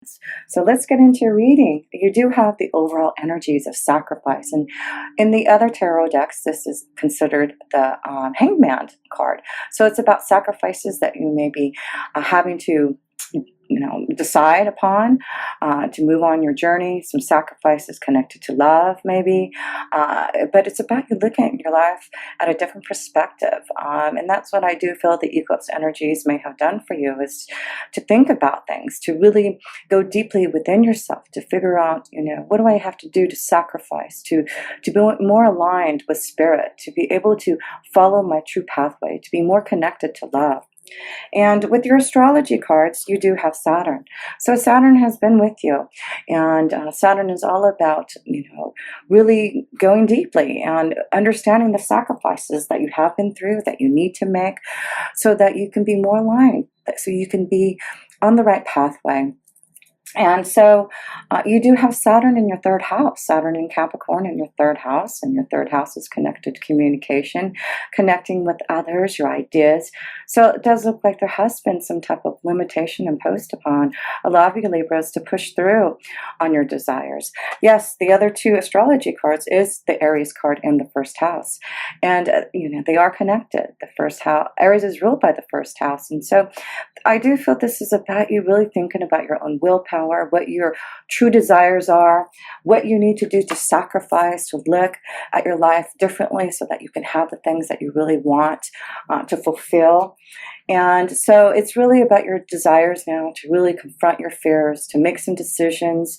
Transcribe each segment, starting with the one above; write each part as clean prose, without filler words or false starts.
cards. So let's get into your reading. You do have the overall energies of sacrifice. And in the other tarot decks, this is considered the Hangman card. So it's about sacrifices that you may be having to decide upon to move on your journey. Some sacrifices connected to love, maybe, but it's about you looking at your life at a different perspective, and that's what I do feel the eclipse energies may have done for you, is to think about things, to really go deeply within yourself, to figure out, what do I have to do to sacrifice, to be more aligned with spirit, to be able to follow my true pathway, to be more connected to love. And with your astrology cards, you do have Saturn. So Saturn has been with you. And Saturn is all about, really going deeply and understanding the sacrifices that you have been through, that you need to make, so that you can be more aligned, so you can be on the right pathway. And so you do have Saturn in your third house, Saturn in Capricorn in your third house, and your third house is connected to communication, connecting with others, your ideas. So it does look like there has been some type of limitation imposed upon a lot of you Libras to push through on your desires. Yes, the other two astrology cards is the Aries card in the first house. And, they are connected. The first house, Aries is ruled by the first house. And so I do feel this is about you really thinking about your own willpower, what your true desires are, what you need to do to sacrifice, to look at your life differently so that you can have the things that you really want to fulfill. And so it's really about your desires now to really confront your fears, to make some decisions,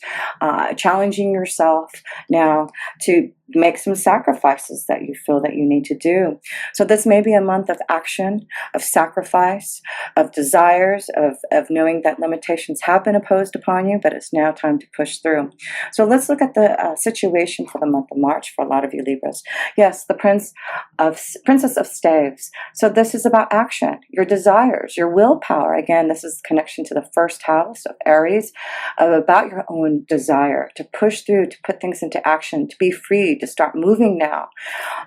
challenging yourself now to make some sacrifices that you feel that you need to do. So this may be a month of action, of sacrifice, of desires, of knowing that limitations have been imposed upon you, but it's now time to push through. So let's look at the situation for the month of March for a lot of you Libras. Yes, the Princess of Staves. So this is about action, your desires, your willpower. Again, this is connection to the first house of Aries, about your own desire to push through, to put things into action, to be free, to start moving now.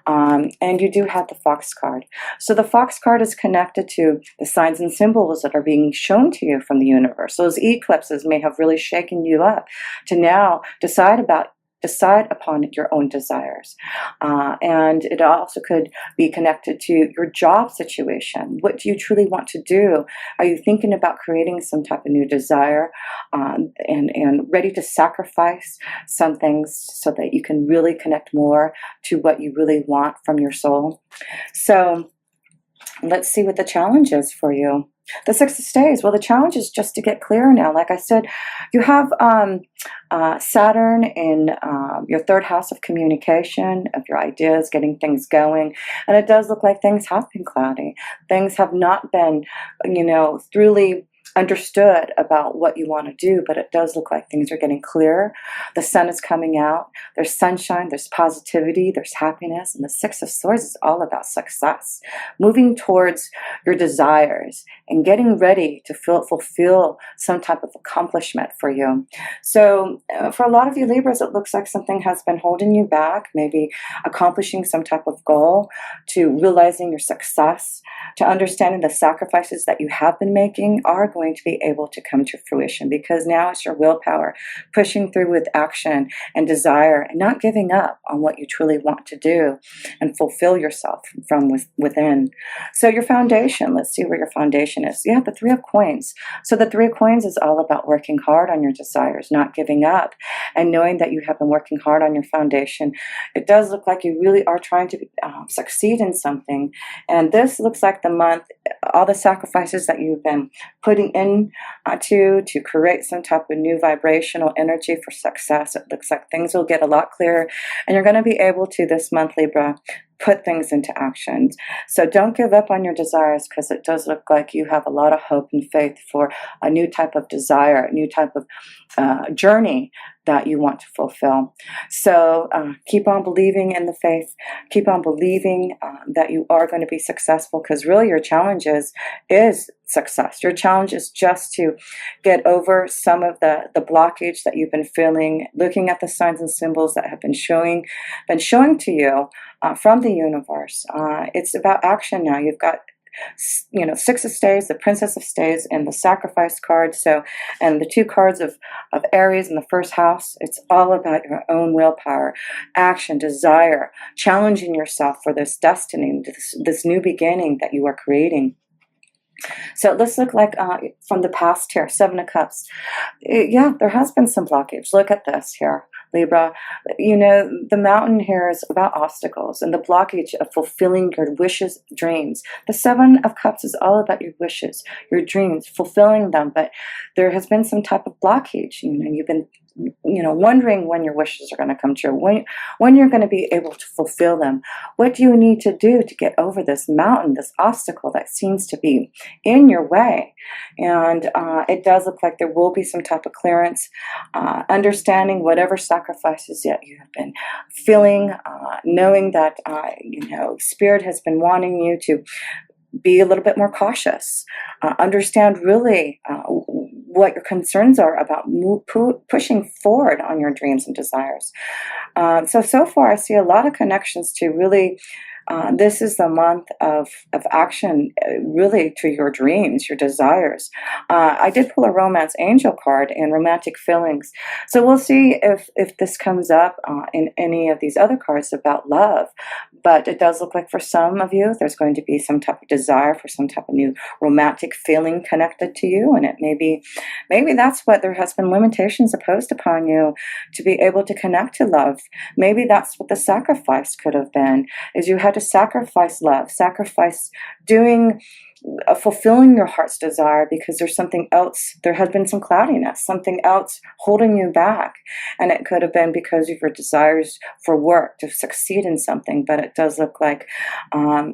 And you do have the Fox card. So the Fox card is connected to the signs and symbols that are being shown to you from the universe. Those eclipses may have really shaken you up to now decide upon your own desires. And it also could be connected to your job situation. What do you truly want to do? Are you thinking about creating some type of new desire and ready to sacrifice some things so that you can really connect more to what you really want from your soul? So let's see what the challenge is for you. The Six of Staves. Well, the challenge is just to get clear now. Like I said, you have Saturn in your third house of communication, of your ideas, getting things going. And it does look like things have been cloudy. Things have not been, truly understood about what you want to do, but it does look like things are getting clearer. The sun is coming out. There's sunshine, there's positivity, there's happiness, and the Six of Swords is all about success, moving towards your desires and getting ready to fulfill some type of accomplishment for you. So for a lot of you Libras, it looks like something has been holding you back, maybe accomplishing some type of goal, to realizing your success, to understanding the sacrifices that you have been making are going to be able to come to fruition, because now it's your willpower pushing through with action and desire and not giving up on what you truly want to do and fulfill yourself from within. So your foundation, let's see where your foundation is. You have the Three of Coins. So the Three of Coins is all about working hard on your desires, not giving up, and knowing that you have been working hard on your foundation. It does look like you really are trying to succeed in something. And this looks like the month, all the sacrifices that you've been putting in to create some type of new vibrational energy for success. It looks like things will get a lot clearer, and you're going to be able to, this month, Libra, put things into action. So don't give up on your desires, because it does look like you have a lot of hope and faith for a new type of desire, a new type of journey that you want to fulfill. So keep on believing in the faith. Keep on believing that you are going to be successful, because really your challenge is success. Your challenge is just to get over some of the blockage that you've been feeling, looking at the signs and symbols that have been showing to you from the universe. It's about action now. You've got you know, Six of Staves, the Princess of Staves, and the Sacrifice card. So, and the two cards of Aries in the first house, it's all about your own willpower, action, desire, challenging yourself for this destiny, this new beginning that you are creating. So let's look like from the past here, Seven of Cups. Yeah, there has been some blockage. Look at this here, Libra. You know, the mountain here is about obstacles and the blockage of fulfilling your wishes, dreams. The Seven of Cups is all about your wishes, your dreams, fulfilling them. But there has been some type of blockage. You know, you've been, you know, wondering when your wishes are going to come true, when you're going to be able to fulfill them. What do you need to do to get over this mountain, this obstacle that seems to be in your way? And it does look like there will be some type of clearance, understanding whatever sacrifices that you have been feeling, knowing that, you know, Spirit has been wanting you to be a little bit more cautious, understand really what your concerns are about pushing forward on your dreams and desires. So far I see a lot of connections to really, this is the month of action, really, to your dreams, your desires. I did pull a romance angel card and romantic feelings. So we'll see if this comes up in any of these other cards about love. But it does look like for some of you, there's going to be some type of desire for some type of new romantic feeling connected to you. And it maybe that's what there has been limitations imposed upon you to be able to connect to love. Maybe that's what the sacrifice could have been, is you had to sacrifice love, sacrifice doing, fulfilling your heart's desire because there's something else, there has been some cloudiness, something else holding you back. And it could have been because of your desires for work, to succeed in something. But it does look like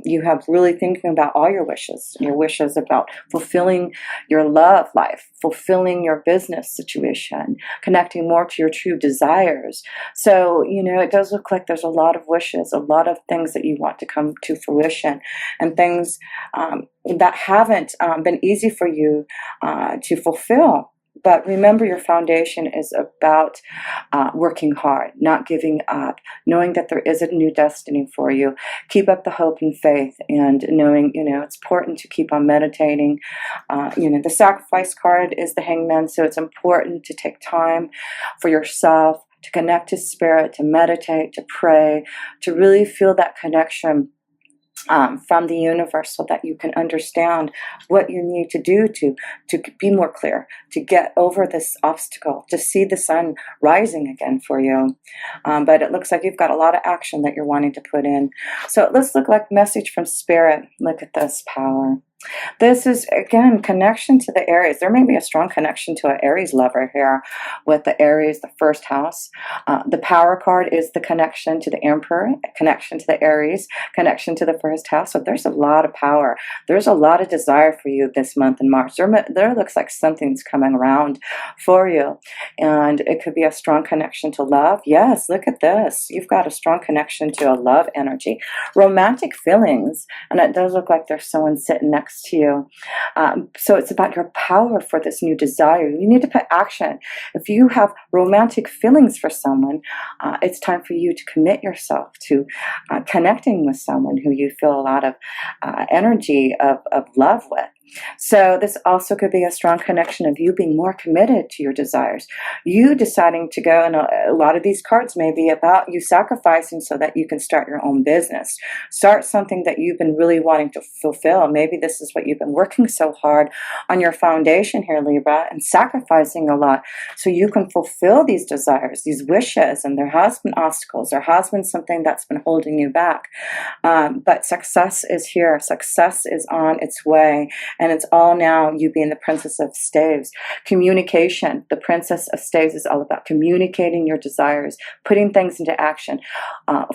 you have really thinking about all your wishes about fulfilling your love life, fulfilling your business situation, connecting more to your true desires. So, you know, it does look like there's a lot of wishes, a lot of things that you want to come to fruition, and things that haven't been easy for you to fulfill. But remember, your foundation is about working hard, not giving up, knowing that there is a new destiny for you. Keep up the hope and faith, and knowing, you know, it's important to keep on meditating. You know, the Sacrifice card is the Hangman, so it's important to take time for yourself, to connect to Spirit, to meditate, to pray, to really feel that connection from the universe, so that you can understand what you need to do to be more clear, to get over this obstacle, to see the sun rising again for you. But it looks like you've got a lot of action that you're wanting to put in. So let's look like message from Spirit. Look at this power. This is, again, connection to the Aries. There may be a strong connection to an Aries lover here with the Aries, the first house. The Power card is the connection to the Emperor, connection to the Aries, connection to the first house. So there's a lot of power. There's a lot of desire for you this month in March. There looks like something's coming around for you. And it could be a strong connection to love. Yes, look at this. You've got a strong connection to a love energy. Romantic feelings. And it does look like there's someone sitting next to you. So it's about your power for this new desire. You need to put action. If you have romantic feelings for someone, it's time for you to commit yourself to connecting with someone who you feel a lot of energy of love with. So this also could be a strong connection of you being more committed to your desires. You deciding to go, and a lot of these cards may be about you sacrificing so that you can start your own business. Start something that you've been really wanting to fulfill. Maybe this is what you've been working so hard on your foundation here, Libra, and sacrificing a lot so you can fulfill these desires, these wishes. And there has been obstacles. There has been something that's been holding you back. But success is here. Success is on its way. And it's all now you being the Princess of Staves. Communication. The Princess of Staves is all about communicating your desires, putting things into action,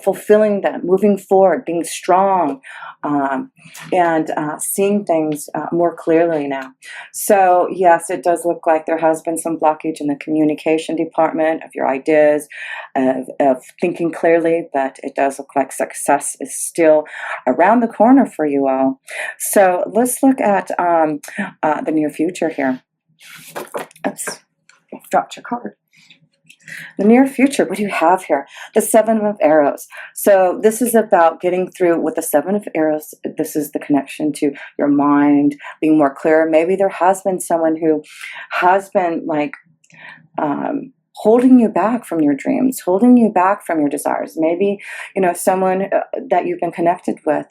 fulfilling them, moving forward, being strong, and seeing things more clearly now. So yes, it does look like there has been some blockage in the communication department of your ideas, of thinking clearly, but it does look like success is still around the corner for you all. So let's look at the near future here. Oops, dropped your card. The near future, what do you have here? The Seven of Arrows. So this is about getting through with the Seven of Arrows. This is the connection to your mind, being more clear. Maybe there has been someone who has been like holding you back from your dreams, holding you back from your desires. Maybe, someone that you've been connected with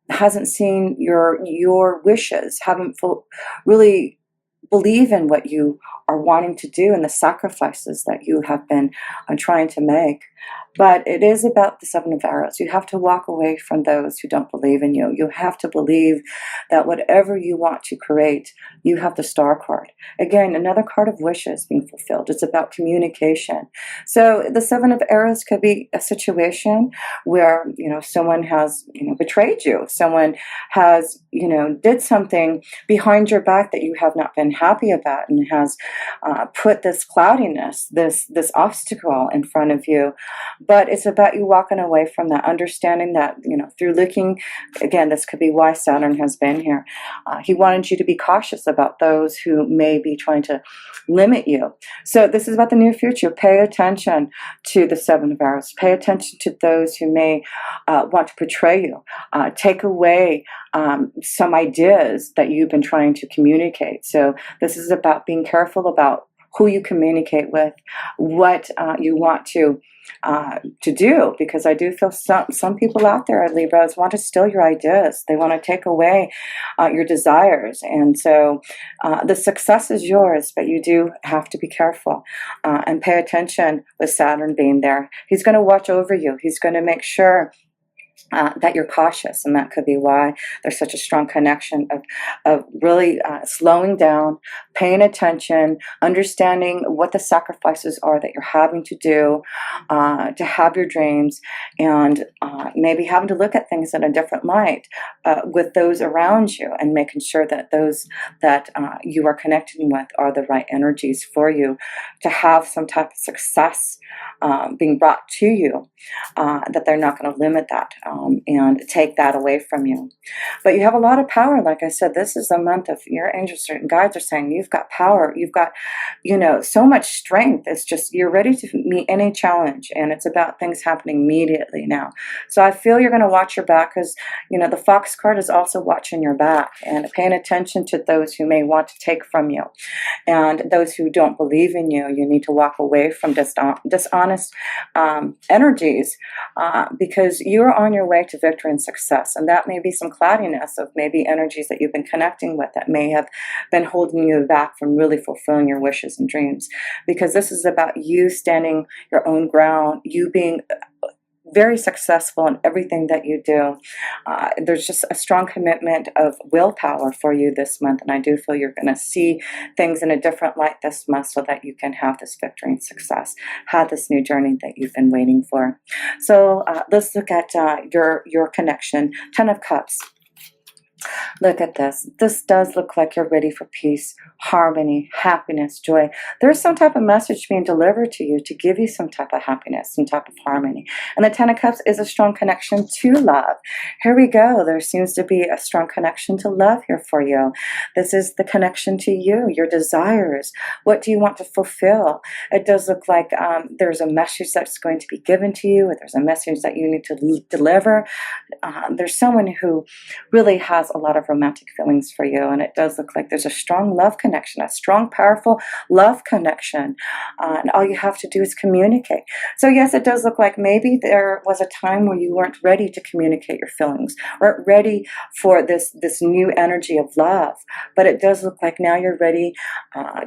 hasn't seen your wishes, haven't really believe in what you are wanting to do and the sacrifices that you have been trying to make. But it is about the Seven of Arrows. You have to walk away from those who don't believe in you. You have to believe that whatever you want to create, you have the Star card. Again, another card of wishes being fulfilled. It's about communication. So the Seven of Arrows could be a situation where, someone has, betrayed you. Someone has, did something behind your back that you have not been happy about and has put this cloudiness, this obstacle in front of you. But it's about you walking away from that, understanding that, through looking, again, this could be why Saturn has been here. He wanted you to be cautious about those who may be trying to limit you. So this is about the near future. Pay attention to the Seven of Arrows. Pay attention to those who may want to betray you. Take away some ideas that you've been trying to communicate. So this is about being careful about who you communicate with, what you want to do, because I do feel some people out there, Libras, want to steal your ideas. They want to take away your desires, and so the success is yours, but you do have to be careful and pay attention with Saturn being there. He's going to watch over you. He's going to make sure that you're cautious, and that could be why there's such a strong connection of really slowing down, paying attention, understanding what the sacrifices are that you're having to do to have your dreams, and maybe having to look at things in a different light with those around you, and making sure that those that you are connecting with are the right energies for you to have some type of success being brought to you, that they're not going to limit that and take that away from you. But you have a lot of power. Like I said, this is a month of your angels and guides are saying you've got power. You've got, so much strength. It's just you're ready to meet any challenge, and it's about things happening immediately now. So I feel you're going to watch your back, because, the Fox card is also watching your back and paying attention to those who may want to take from you, and those who don't believe in you. You need to walk away from dishonest energies because you're on your way to victory and success. And that may be some cloudiness of maybe energies that you've been connecting with that may have been holding you back from really fulfilling your wishes and dreams. Because this is about you standing your own ground, you being very successful in everything that you do. There's just a strong commitment of willpower for you this month, and I do feel you're going to see things in a different light this month so that you can have this victory and success, have this new journey that you've been waiting for. So let's look at your connection. 10 of Cups. Look at this. This does look like you're ready for peace, harmony, happiness, joy. There's some type of message being delivered to you to give you some type of happiness, some type of harmony. And the 10 of Cups is a strong connection to love. Here we go. There seems to be a strong connection to love here for you. This is the connection to you, your desires. What do you want to fulfill? It does look like there's a message that's going to be given to you, or there's a message that you need to deliver. There's someone who really has a lot of romantic feelings for you, and it does look like there's a strong love connection, a strong, powerful love connection, and all you have to do is communicate. So yes, it does look like maybe there was a time where you weren't ready to communicate your feelings, weren't ready for this new energy of love, but it does look like now you're ready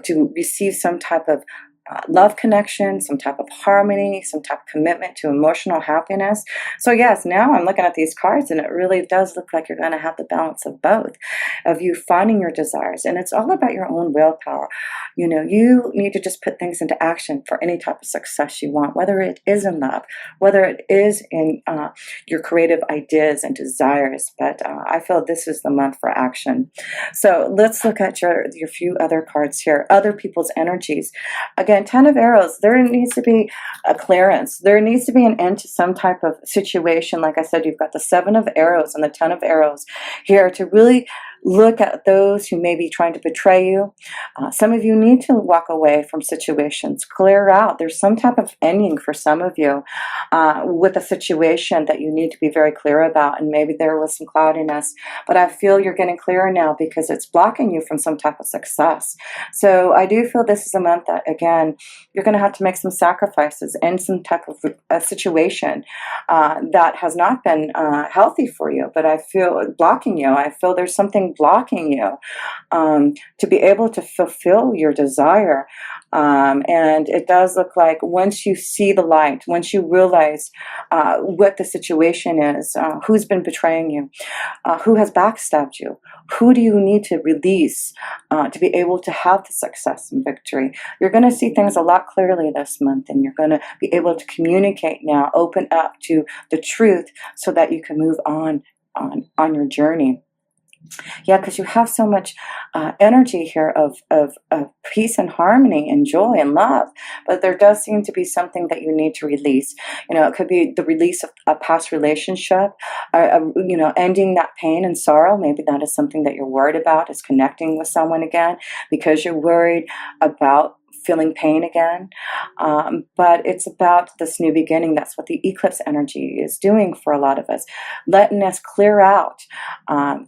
to receive some type of love connection, some type of harmony, some type of commitment to emotional happiness. So yes, now I'm looking at these cards, and it really does look like you're going to have the balance of both, of you finding your desires. And it's all about your own willpower. You need to just put things into action for any type of success you want, whether it is in love, whether it is in your creative ideas and desires. But I feel this is the month for action. So let's look at your few other cards here, other people's energies. Again, 10 of Arrows, there needs to be a clearance. There needs to be an end to some type of situation. Like I said, you've got the 7 of Arrows and the 10 of Arrows here to really look at those who may be trying to betray you. Some of you need to walk away from situations, clear out. There's some type of ending for some of you with a situation that you need to be very clear about, and maybe there was some cloudiness, but I feel you're getting clearer now because it's blocking you from some type of success. So I do feel this is a month that, again, you're going to have to make some sacrifices in some type of a situation that has not been healthy for you, but I feel blocking you. I feel there's something blocking you to be able to fulfill your desire. And it does look like once you see the light, once you realize what the situation is, who's been betraying you, who has backstabbed you, who do you need to release to be able to have the success and victory, you're going to see things a lot clearly this month, and you're going to be able to communicate now, open up to the truth so that you can move on your journey. Yeah, because you have so much energy here of peace and harmony and joy and love, but there does seem to be something that you need to release. It could be the release of a past relationship, ending that pain and sorrow. Maybe that is something that you're worried about, is connecting with someone again because you're worried about feeling pain again. But it's about this new beginning. That's what the eclipse energy is doing for a lot of us, letting us clear out,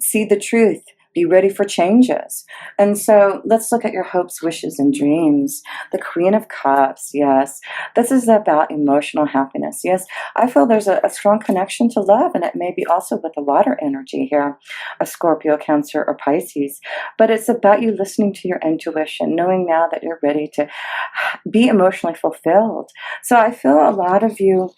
see the truth, be ready for changes. And so let's look at your hopes, wishes, and dreams. The Queen of Cups, yes. This is about emotional happiness. Yes, I feel there's a strong connection to love, and it may be also with the water energy here, a Scorpio, Cancer, or Pisces. But it's about you listening to your intuition, knowing now that you're ready to be emotionally fulfilled. So I feel a lot of you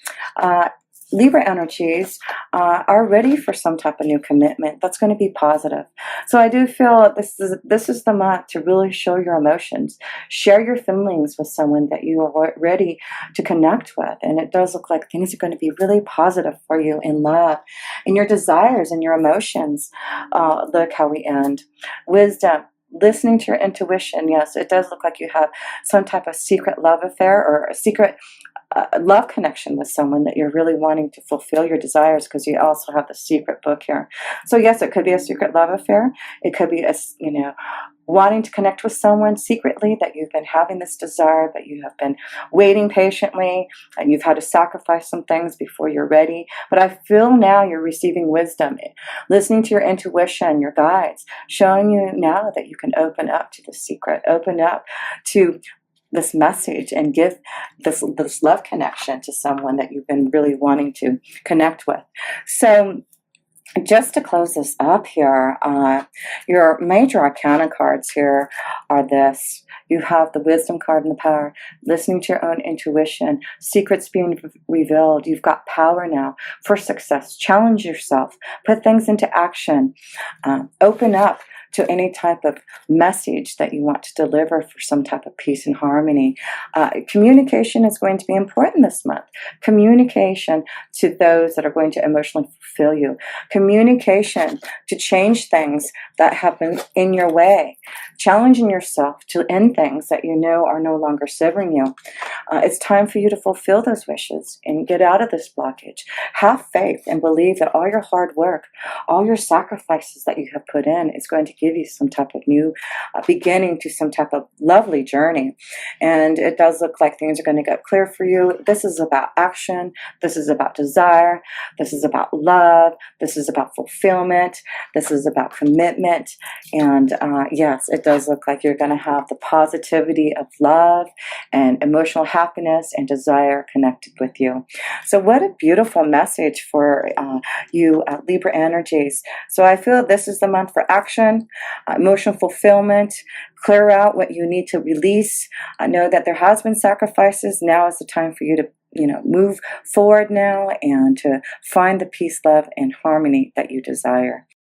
Libra energies are ready for some type of new commitment that's going to be positive. So I do feel this is the month to really show your emotions, share your feelings with someone that you are ready to connect with, and it does look like things are going to be really positive for you in love, in your desires and your emotions. Look how we end. Wisdom. Listening to your intuition. Yes, it does look like you have some type of secret love affair or a secret love connection with someone that you're really wanting to fulfill your desires, because you also have the secret book here. So yes, it could be a secret love affair. It could be wanting to connect with someone secretly, that you've been having this desire, but you have been waiting patiently, and you've had to sacrifice some things before you're ready. But I feel now you're receiving wisdom, listening to your intuition, your guides, showing you now that you can open up to the secret, open up to this message, and give this love connection to someone that you've been really wanting to connect with. So just to close this up here, your major arcana cards here are this. You have the wisdom card and the power, listening to your own intuition, secrets being revealed. You've got power now for success. Challenge yourself, put things into action, open up to any type of message that you want to deliver for some type of peace and harmony. Communication is going to be important this month. Communication to those that are going to emotionally fulfill you. Communication to change things that have been in your way. Challenging yourself to end things that you know are no longer serving you. It's time for you to fulfill those wishes and get out of this blockage. Have faith and believe that all your hard work, all your sacrifices that you have put in is going to give you some type of new beginning to some type of lovely journey. And it does look like things are going to get clear for you. This is about action. This is about desire. This is about love. This is about fulfillment. This is about commitment. And yes, it does look like you're going to have the positivity of love and emotional happiness and desire connected with you. So what a beautiful message for you Libra energies. So I feel this is the month for action, emotional fulfillment, clear out what you need to release. I know that there has been sacrifices. Now is the time for you to move forward now and to find the peace, love, and harmony that you desire.